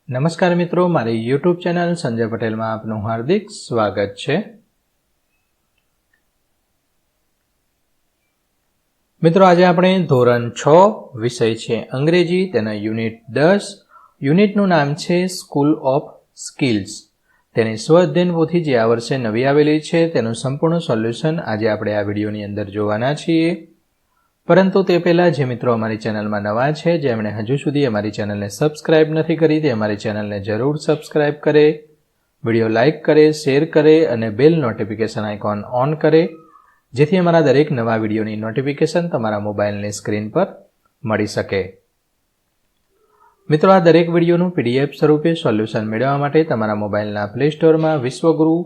નમસ્કાર મિત્રો, મારી યુટ્યુબ ચેનલ સંજય પટેલમાં આપનું હાર્દિક સ્વાગત છે। મિત્રો, આજે આપણે ધોરણ 6 વિષય છે અંગ્રેજી, તેના યુનિટ 10 યુનિટનું નામ છે સ્કૂલ ઓફ સ્કિલ્સ। તેની સ્વઅધ્યયન પોથી જે આ વર્ષે નવી આવેલી છે તેનું સંપૂર્ણ સોલ્યુશન આજે આપણે આ વિડીયોની અંદર જોવાના છીએ। પરંતુ તે પહેલાં જે મિત્રો અમારી ચેનલમાં નવા છે, જેમણે હજુ સુધી અમારી ચેનલને સબસ્ક્રાઇબ નથી કરી, તે અમારી ચેનલને જરૂર સબસ્ક્રાઇબ કરે, વિડીયો લાઇક કરે, શેર કરે અને બેલ નોટિફિકેશન આઇકોન ઓન કરે, જેથી અમારા દરેક નવા વિડીયોની નોટિફિકેશન તમારા મોબાઈલની સ્ક્રીન પર મળી શકે। મિત્રો, આ દરેક વિડીયોનું પીડીએફ સ્વરૂપે સોલ્યુશન મેળવવા માટે તમારા મોબાઈલના પ્લે સ્ટોરમાં વિશ્વગુરુ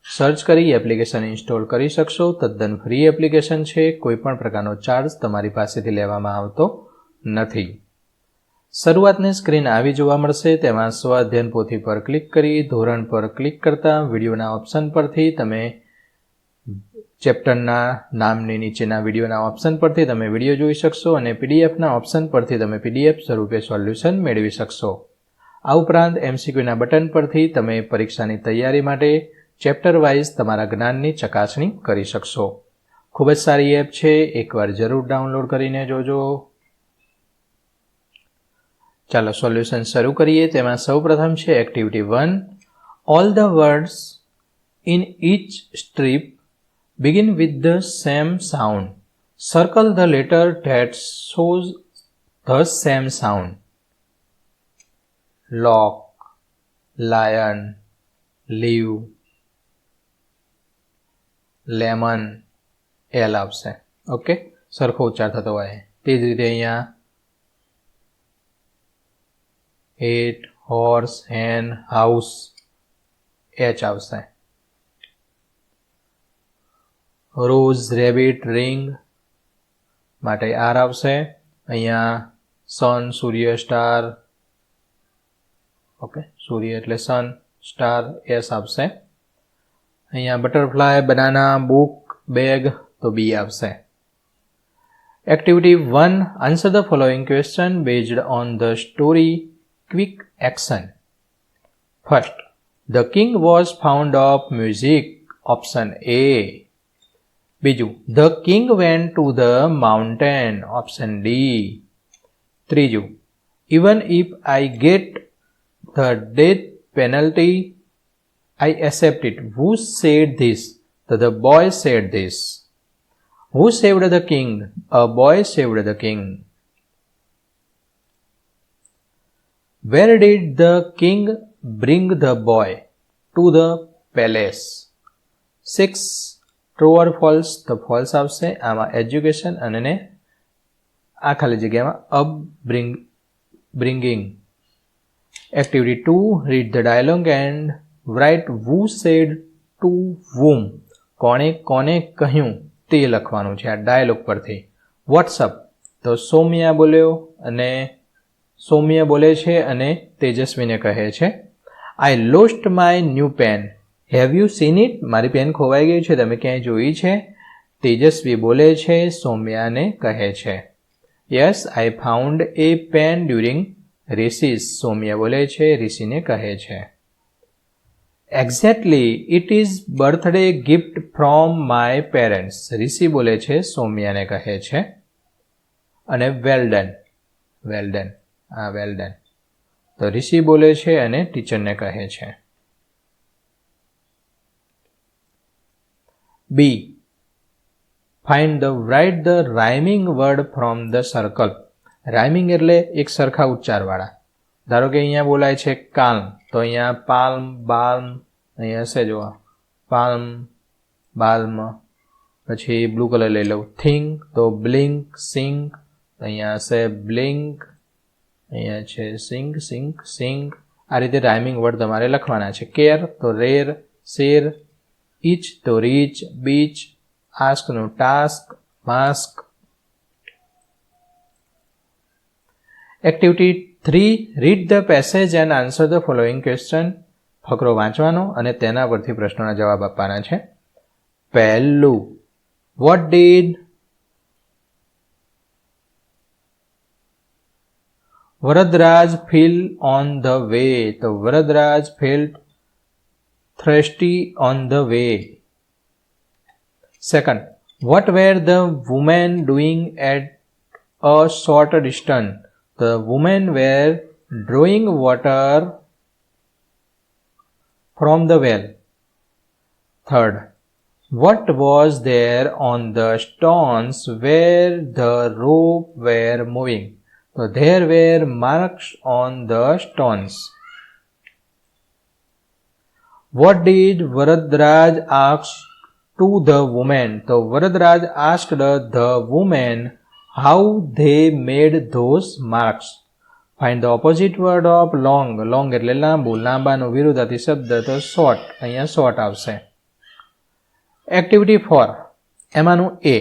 સર્ચ કરી એપ્લિકેશન ઇન્સ્ટોલ કરી શકશો। તદ્દન ફ્રી એપ્લિકેશન છે, કોઈપણ પ્રકારનો ચાર્જ તમારી પાસેથી લેવામાં આવતો નથી। શરૂઆતની સ્ક્રીન આવી જોવા મળશે, તેમાં સ્વ અધ્યયન પોથી પર ક્લિક કરી ધોરણ પર ક્લિક કરતા વિડીયોના ઓપ્શન પરથી તમે ચેપ્ટરના નામની નીચેના વિડીયોના ઓપ્શન પરથી તમે વિડીયો જોઈ શકશો અને પીડીએફના ઓપ્શન પરથી તમે પીડીએફ સ્વરૂપે સોલ્યુશન મેળવી શકશો। આ ઉપરાંત એમસીક્યુના બટન પરથી તમે પરીક્ષાની તૈયારી માટે ચેપ્ટર વાઇઝ તમારા જ્ઞાનની ચકાસણી કરી શકશો। ખૂબ જ સારી એપ છે, એકવાર જરૂર ડાઉનલોડ કરીને જોજો। ચાલો સોલ્યુશન શરૂ કરીએ। તેમાં સૌપ્રથમ છે activity 1, all the words in each strip begin with the same sound. Circle the letter that shows the same sound. Lock, lion, leave, lemon, L આવશે। ઓકે, સરખો ઉચ્ચાર થતો હોય તે જ રીતે અહીંયા at, horse, hen, house, H આવશે। રોઝ, રેબિટ, રિંગ માટે R આવશે। અહીંયા સન, સૂર્ય, સ્ટાર, ઓકે, સૂર્ય એટલે સન, સ્ટાર, S આવશે। અહીંયા બટરફ્લાય, બનાના, બુક, બેગ તો B આવશે। Activity 1, answer the following question based on the story quick action. First, the king was found of music, option A। બીજું, the king went to the mountain, option D। ત્રીજું, even if I get the death penalty I accept it, who said this? તો the boy said this. Who saved the king? A boy saved the king. Where did the king bring the boy? To the palace. 6, true or false? તો false આવશે। આમાં education અને આ ખાલી જગ્યામાં bringing. Activity 2, read the dialogue and write વુ said to whom. કોણે કોને કહ્યું તે લખવાનું છે આ ડાયલોગ પરથી। વોટ્સઅપ? તો સૌમ્યા બોલે છે અને તેજસ્વીને કહે છે I lost my new pen, have you seen it? મારી પેન ખોવાઈ ગઈ છે, તમે ક્યાંય જોઈ છે? તેજસ્વી બોલે છે, સૌમ્યાને કહે છે yes I found a pen during recess. Saumya બોલે છે, ઋષિને કહે છે exactly it is birthday gift from my parents. Rishi બોલે છે, સૌમ્યાને કહે છે અને વેલ ડન તો ઋષિ બોલે છે અને ટીચરને કહે છે। B, write the rhyming word from the circle। Rhyming એટલે એક સરખા ઉચ્ચારવાળા। ધારો કે અહીંયા બોલાય છે કાલ્મ, તો અહીંયા પાલ્મ, બાલ્મ, અહીંયા હશે જો પાલ્મ, બાલ્મ। પછી બ્લુ કલર લઈ લઉં, થિંક, તો બ્લિંક, સિંક, અહીંયા હશે બ્લિંક, અહીંયા છે સિંક। આ રીતે રાઇમિંગ વર્ડ તમારે લખવાના છે। કેર તો રેર, શેર, ઇચ તો રીચ, બીચ, આસ્ક નો task, mask. Activity 3, read the passage and answer the following question. ફકરો વાંચવાનો અને તેના પરથી પ્રશ્નોના જવાબ આપવાના છે। પહેલું, what did Varadraj fell on the way. તો Varadraj felt thirsty on the way. Second, what were the women doing at a short distance? The women were drawing water from the well. Third, what was there on the stones where the rope were moving? So there were marks on the stones. What did Varadraj ask to the woman? So Varadraj asked the woman how they made those marks. Find the opposite word of long. Long એટલે લાંબુ, લાંબાનો વિરુદ્ધાર્થી શબ્દ તો short. અહીંયા short આવશે. Activity 4. એમાંનું A.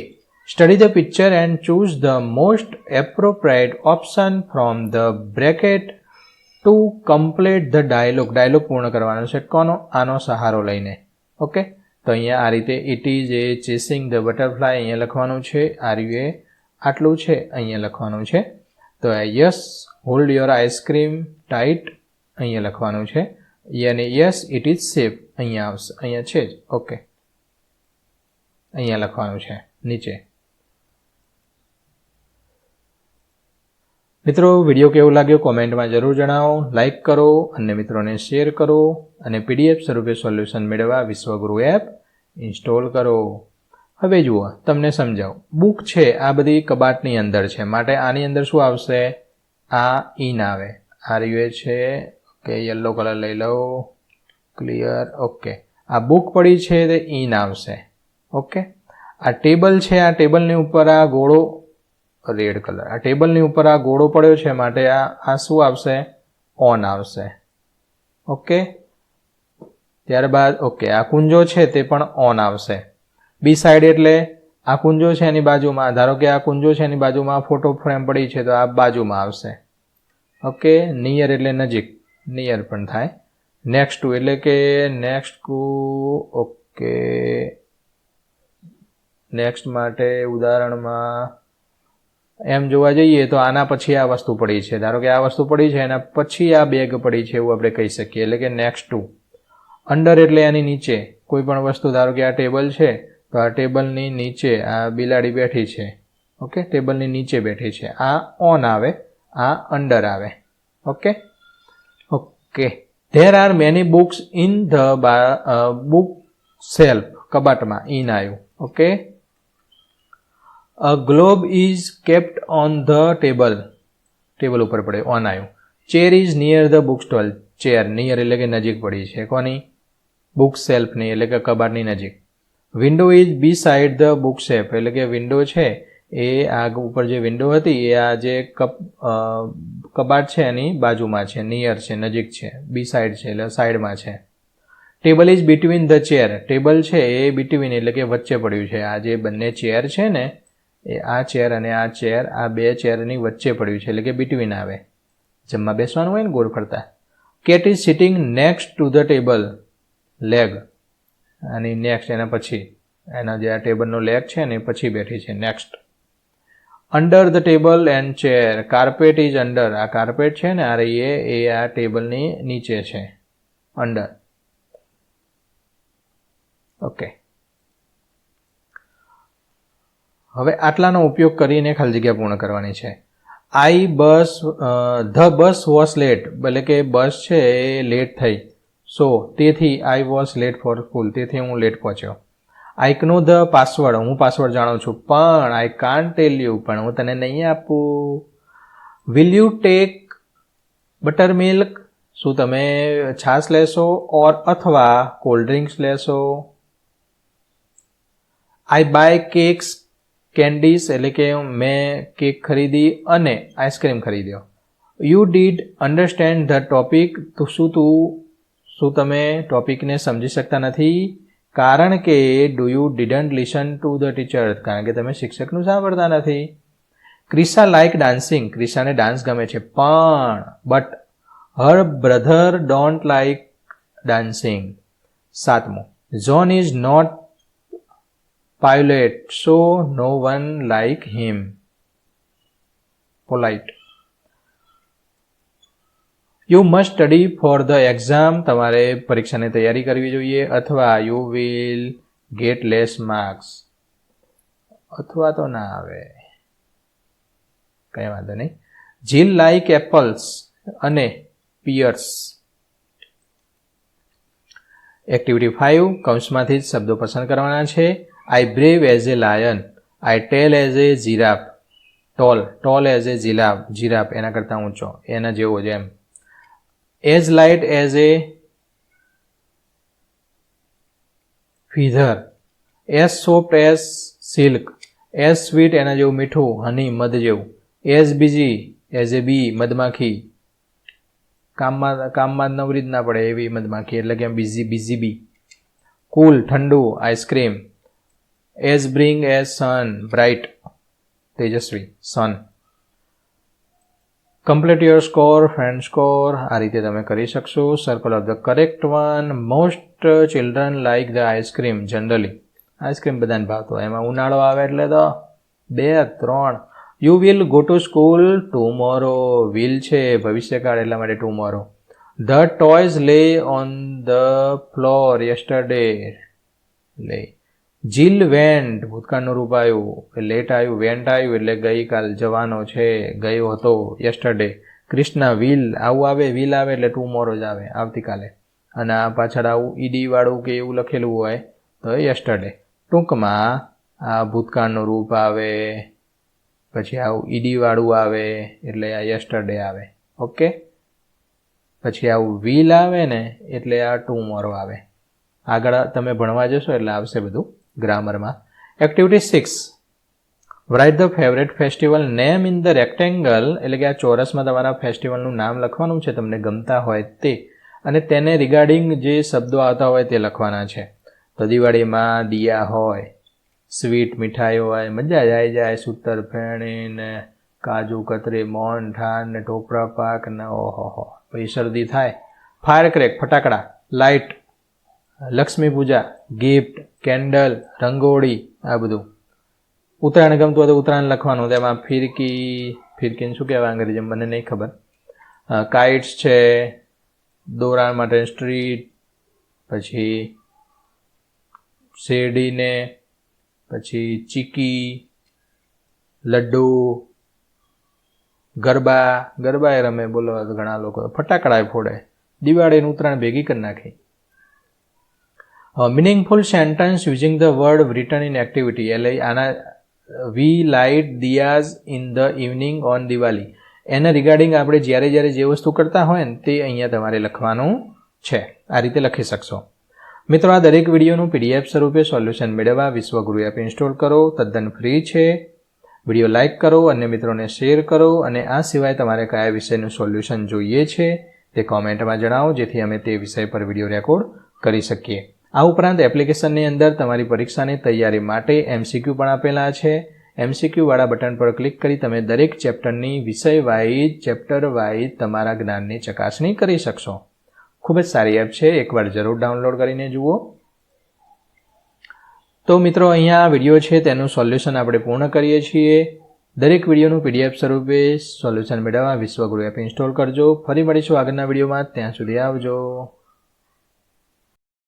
Study the picture and choose the most appropriate option from the bracket to complete the dialogue. Dialogue પૂર્ણ કરવાનો છે કોનો? આનો સહારો લઈને. ઓકે, તો અહીંયા આ રીતે it is a chasing the butterfly અહીંયા લખવાનું છે. RUA આટલું છે અહીંયા લખવાનું છે. તો yes, hold your ice cream tight અહીંયા લખવાનું છે. અને yes, it is safe અહીંયા આવશે. અહીંયા છે જ. ઓકે, અહીંયા લખવાનું છે નીચે. મિત્રો વિડીયો કેવો લાગ્યો કોમેન્ટમાં જરૂર જણાવો, લાઇક કરો અને મિત્રોને શેર કરો અને PDF સ્વરૂપે સોલ્યુશન મેળવવા વિશ્વગુરુ એપ ઇન્સ્ટોલ કરો. હવે જુઓ તમને સમજાવું. બુક છે આ બધી કબાટની અંદર છે, માટે આની અંદર શું આવશે? આ ઇન આવે. RUA છે. ઓકે, યલો કલર લઈ લો. ક્લિયર. ઓકે, આ બુક પડી છે તે ઇન આવશે. ઓકે, આ ટેબલ છે, આ ટેબલની ઉપર આ ગોળો રેડ કલર, આ ટેબલની ઉપર આ ગોળો પડ્યો છે માટે આ શું આવશે? ઓન આવશે. ઓકે, ત્યારબાદ ઓકે આ કુંજો છે તે પણ ઓન આવશે. બી સાઈડ એટલે આ કુંજો છે એની બાજુમાં, ધારો કે આ કુંજો છે એની બાજુમાં ફોટો ફ્રેમ પડી છે તો આ બાજુમાં આવશે. ઓકે, નિયર એટલે નજીક, નિયર પણ થાય. નેક્સ્ટ ટુ એટલે કે નેક્સ્ટ ટુ. ઓકે, નેક્સ્ટ માટે ઉદાહરણમાં એમ જોવા જઈએ તો આના પછી આ વસ્તુ પડી છે, ધારો કે આ વસ્તુ પડી છે એના પછી આ બેગ પડી છે એવું આપણે કહી શકીએ, એટલે કે નેક્સ્ટ ટુ. અંડર એટલે એની નીચે કોઈ પણ વસ્તુ, ધારો કે આ ટેબલ છે તો આ ટેબલની નીચે આ બિલાડી બેઠી છે. ઓકે, ટેબલની નીચે બેઠી છે. આ ઓન આવે, આ અંડર આવે. Okay okay there are many books in the book shelf. કબાટમાં ઇન આવ્યું. Okay, A globe is kept on the table. Table ઉપર પડે, ઓન આવ્યું. Chair is near the bookstall. Chair near એટલે કે નજીક પડી છે કોની? બુક સેલ્ફની એટલે કે કબાટની નજીક. Window is beside the book shelf એટલે કે વિન્ડો છે એ આ ઉપર જે વિન્ડો હતી એ આ જે કબાટ છે એની બાજુમાં છે, નિયર છે, નજીક છે. બી સાઈડ છે એટલે સાઈડમાં છે. Table is between the chair. Table છે એ બિટવીન એટલે કે વચ્ચે પડ્યું છે. આ જે બંને ચેર છે ને એ આ ચેર અને આ ચેર, આ બે ચેરની વચ્ચે પડ્યું છે એટલે કે બિટવીન આવે. જમવા બેસવાનું હોય ને ગોળ ફરતા. Cat is sitting next to the table. Leg અને નેક્સ્ટ એના પછી, એના જે આ ટેબલનો લેગ છે ને પછી બેઠી છે. Next. Under the table and chair. Carpet is under. આ કાર્પેટ છે ને આ રહી એ આ ટેબલની નીચે છે, અંડર. ઓકે, હવે આટલાનો ઉપયોગ કરીને ખાલી જગ્યા પૂર્ણ કરવાની છે. ધ બસ વોઝ લેટ એટલે કે બસ છે એ લેટ થઈ. સો તેથી I was late for school, તેથી હું લેટ પહોંચ્યો. I know the password. હું પાસવર્ડ જાણું છું પણ આઈ કાન્ટ ટેલ યુ, પણ હું તને નહીં આપું. Will you take butter milk. શું તમે છાશ લેશો? ઓર અથવા કોલ્ડ ડ્રિંક્સ લેશો. આઈ બાય કેક્સ કેન્ડીઝ એટલે કે મેં કેક ખરીદી અને આઈસ્ક્રીમ ખરીદ્યો. You did understand the topic. તો શું તમે ટોપિકને સમજી શકતા નથી? કારણ કે do you didn't listen to the teacher, કારણ કે તમે શિક્ષકનું સાંભળતા નથી. Krisha like dancing. ક્રિશાને ડાન્સ ગમે છે પણ but her brother don't like dancing. 7મું, John is not polite, so no one like him. Polite. You must study for the exam, તમારે પરીક્ષાની તૈયારી કરવી જોઈએ, અથવા you will get less marks, અથવા તો ના આવે, કંઈ વાંધો નહીં. જીલ લાઈક એપલ્સ અને પિયર્સ. એક્ટિવિટી 5, કૌંસમાંથી જ શબ્દો પસંદ કરવાના છે. I brave as a lion, I tell as a giraffe, tall as a giraffe એના કરતાં ઊંચો, એના જેવો જ એમ. As light as a feather, as soft as silk, as sweet એના જેવું મીઠું, હની મધ જેવું. As busy as a bee, મધમાખી, કામમાં નવરી જ ના પડે એવી મધમાખી, એટલે કે બીઝી બી. કૂલ ઠંડુ, ice cream. As bring as sun, bright તેજસ્વી, sun. Complete your score, friend score, આ રીતે તમે કરી શકશો. Circle of the correct one. Most children like the ice cream, generally ice cream બધાને ભાવતો હોય, એમાં ઉનાળો આવે એટલે તો 2, 3. You will go to school tomorrow, will છે ભવિષ્યકાળ એટલા માટે ટુમોરો. ધ ટોયઝ લે ઓન ધ ફ્લોર યસ્ટરડે, લે. જીલ વેન્ટ, ભૂતકાળનું રૂપ આવ્યું, લેટ આવ્યું, વેન્ટ આવ્યું એટલે ગઈકાલ, જવાનો છે, ગયો હતો, યસ્ટરડે. કૃષ્ણા વિલ, આવું આવે, વિલ આવે એટલે ટુમોરો જ આવે, આવતીકાલે. અને આ પાછળ આવું ઈડી વાળું કે એવું લખેલું હોય તો યસ્ટરડે. ટૂંકમાં આ ભૂતકાળનું રૂપ આવે, પછી આવું ઈડી વાળું આવે એટલે આ યસ્ટરડે આવે. ઓકે, પછી આવું વિલ આવે ને એટલે આ ટુમોરો આવે. આગળ તમે ભણવા જશો એટલે આવશે બધું ગ્રામરમાં. Activity 6, write the favourite festival name in the rectangle, એટલે કે આ ચોરસમાં તમારા ફેસ્ટિવલનું નામ લખવાનું છે તમને ગમતા હોય તે, અને તેને રિગાર્ડિંગ જે શબ્દો આવતા હોય તે લખવાના છે. તો દિવાળીમાં દિયા હોય, સ્વીટ મીઠાઈ હોય, મજા જ આવી જાય, સૂતર ફેણી ને કાજુ કતરી, મોહનથાળ ને ટોપરા પાક ને ઓહો, પછી શરદી થાય. ફાયર ક્રેક, ફટાકડા. લાઇટ, લક્ષ્મી પૂજા, ગિફ્ટ, કેન્ડલ, રંગોળી, આ બધું. ઉત્તરાયણ ગમતું હોય તો ઉત્તરાયણ લખવાનું, તેમાં ફિરકીને શું કહેવાય અંગ્રેજી મને નહીં ખબર. કાઇટ્સ છે, દોરા માટે સ્ટ્રીટ, પછી શેરડીને, પછી ચીકી, લડ્ડુ, ગરબા એ રમે, બોલો ઘણા લોકો. ફટાકડા ફોડે, દિવાળીનું ઉત્તરાયણ ભેગી કરી નાખી. Meaningful sentence using the word written in activity, એટલે આના we light diyas in the evening on Diwali, એને રિગાર્ડિંગ આપણે જ્યારે જે વસ્તુ કરતા હોય ને તે અહીંયા તમારે લખવાનું છે. આ રીતે લખી શકશો. મિત્રો, આ દરેક વિડીયોનું PDF સ્વરૂપે સોલ્યુશન મેળવવા વિશ્વગુરુ એપ ઇન્સ્ટોલ કરો, તદ્દન ફ્રી છે. વિડીયો લાઇક કરો, અન્ય મિત્રોને શેર કરો, અને આ સિવાય તમારે કયા વિષયનું સોલ્યુશન જોઈએ છે તે કોમેન્ટમાં જણાવો, જેથી અમે તે વિષય પર વિડીયો રેકોર્ડ કરી શકીએ. આ ઉપરાંત એપ્લિકેશનની અંદર તમારી પરીક્ષાની તૈયારી માટે MCQ પણ આપેલા છે. MCQ વાળા બટન પર ક્લિક કરી તમે દરેક ચેપ્ટરની વિષય વાઇઝ, ચેપ્ટર વાઇઝ તમારા જ્ઞાનની ચકાસણી કરી શકશો. ખૂબ જ સારી એપ છે, એકવાર જરૂર ડાઉનલોડ કરીને જુઓ. તો મિત્રો, અહીંયા વિડીયો છે તેનું સોલ્યુશન આપણે પૂર્ણ કરીએ છીએ. દરેક વિડીયોનું PDF સ્વરૂપે સોલ્યુશન મેળવવા વિશ્વગુરુ એપ ઇન્સ્ટોલ કરજો. ફરી મળીશું આગળના વિડીયોમાં, ત્યાં સુધી આવજો.